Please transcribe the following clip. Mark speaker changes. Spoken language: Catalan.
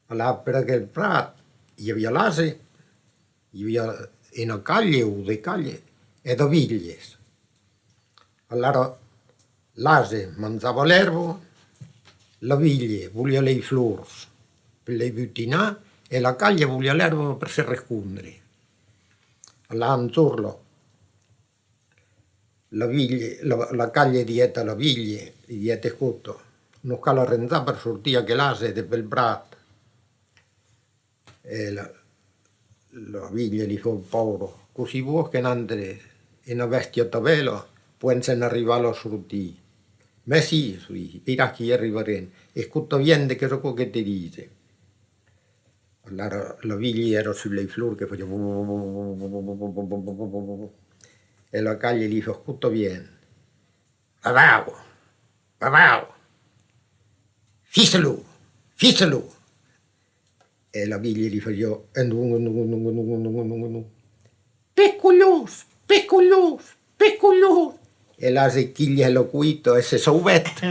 Speaker 1: Allà per aquell prat hi havia l'ase, hi havia una calle o de calle e de viglies. Allora l'ase mangiava l'erba, la viglia volia le flors per le buttinà e la calle volia l'erba per se raccogliere. Allora intorno la calle dieta la viglia, dieta scotto, non cala arrenzà per sortire che l'ase del bel prato. E la viglia gli fa povero, così vuoi che n'andre una bestia tabela, può se ne arrivare a sortire. Ma sì, dirà che arriveremo, e scotto viene che so che ti dice. Allora la viglia era sulle flor che faceva e la calle gli fa scotto viene. Papà, fissalo, fissalo. E la viglia gli faceva piccolos, piccolos, piccolos. E la secchiglia lo cuito e se sauvette.